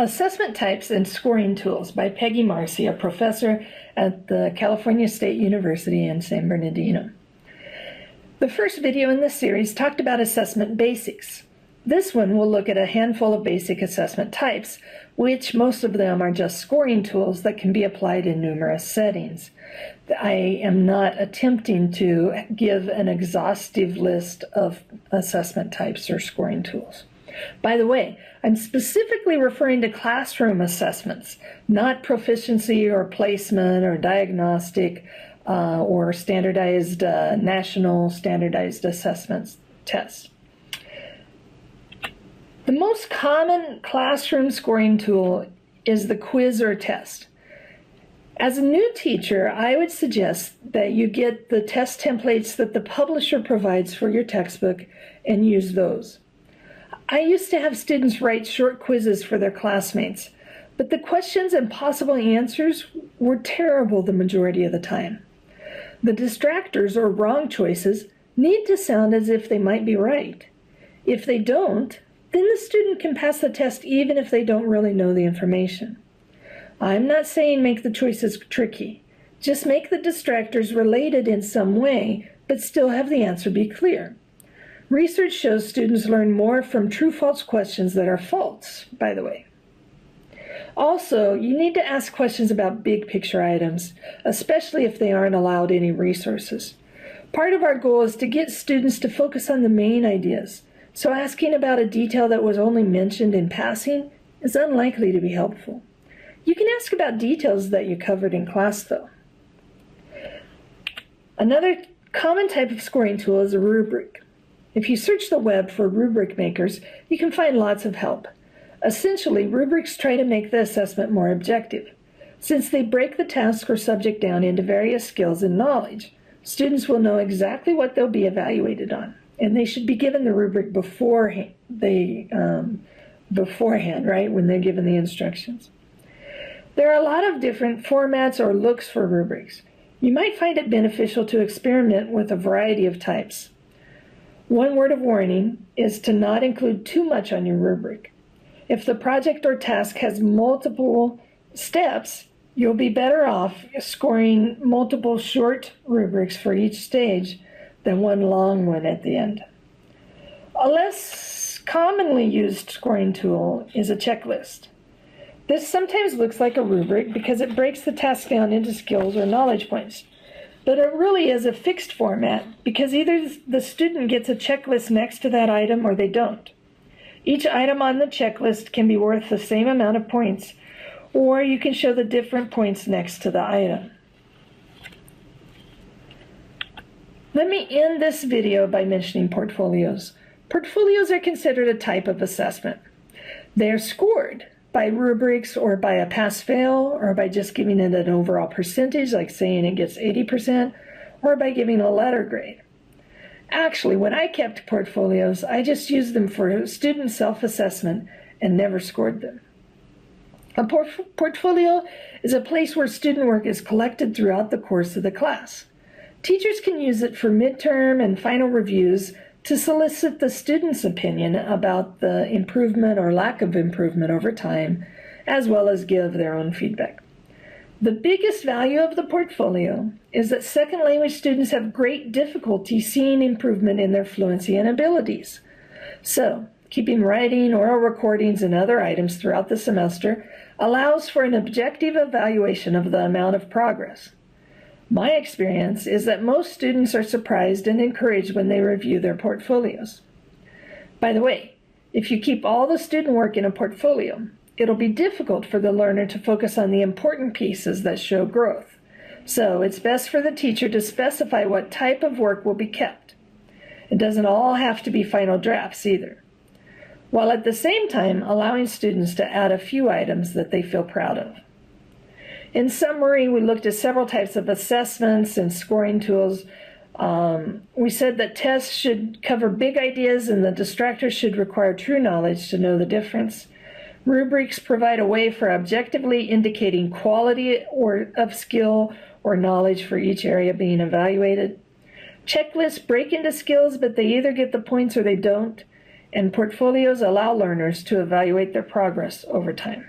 Assessment Types and Scoring Tools by Peggy Marcy, a professor at the California State University in San Bernardino. The first video in this series talked about assessment basics. This one will look at a handful of basic assessment types, which most of them are just scoring tools that can be applied in numerous settings. I am not attempting to give an exhaustive list of assessment types or scoring tools. By the way, I'm specifically referring to classroom assessments, not proficiency or placement or diagnostic or standardized national standardized assessments tests. The most common classroom scoring tool is the quiz or test. As a new teacher, I would suggest that you get the test templates that the publisher provides for your textbook and use those. I used to have students write short quizzes for their classmates, but the questions and possible answers were terrible the majority of the time. The distractors or wrong choices need to sound as if they might be right. If they don't, then the student can pass the test even if they don't really know the information. I'm not saying make the choices tricky. Just make the distractors related in some way, but still have the answer be clear. Research shows students learn more from true-false questions that are false, by the way. Also, you need to ask questions about big picture items, especially if they aren't allowed any resources. Part of our goal is to get students to focus on the main ideas, so asking about a detail that was only mentioned in passing is unlikely to be helpful. You can ask about details that you covered in class, though. Another common type of scoring tool is a rubric. If you search the web for rubric makers, you can find lots of help. Essentially, rubrics try to make the assessment more objective. Since they break the task or subject down into various skills and knowledge, students will know exactly what they'll be evaluated on, and they should be given the rubric beforehand, right, when they're given the instructions. There are a lot of different formats or looks for rubrics. You might find it beneficial to experiment with a variety of types. One word of warning is to not include too much on your rubric. If the project or task has multiple steps, you'll be better off scoring multiple short rubrics for each stage than one long one at the end. A less commonly used scoring tool is a checklist. This sometimes looks like a rubric because it breaks the task down into skills or knowledge points. But it really is a fixed format because either the student gets a checklist next to that item or they don't. Each item on the checklist can be worth the same amount of points, or you can show the different points next to the item. Let me end this video by mentioning portfolios. Portfolios are considered a type of assessment. They are scored by rubrics or by a pass-fail or by just giving it an overall percentage, like saying it gets 80%, or by giving a letter grade. Actually, when I kept portfolios, I just used them for student self-assessment and never scored them. A portfolio is a place where student work is collected throughout the course of the class. Teachers can use it for midterm and final reviews to solicit the student's opinion about the improvement or lack of improvement over time, as well as give their own feedback. The biggest value of the portfolio is that second language students have great difficulty seeing improvement in their fluency and abilities. So, keeping writing, oral recordings, and other items throughout the semester allows for an objective evaluation of the amount of progress. My experience is that most students are surprised and encouraged when they review their portfolios. By the way, if you keep all the student work in a portfolio, it'll be difficult for the learner to focus on the important pieces that show growth. So it's best for the teacher to specify what type of work will be kept. It doesn't all have to be final drafts either, while at the same time allowing students to add a few items that they feel proud of. In summary, we looked at several types of assessments and scoring tools. We said that tests should cover big ideas and the distractors should require true knowledge to know the difference. Rubrics provide a way for objectively indicating quality of skill or knowledge for each area being evaluated. Checklists break into skills, but they either get the points or they don't. and portfolios allow learners to evaluate their progress over time.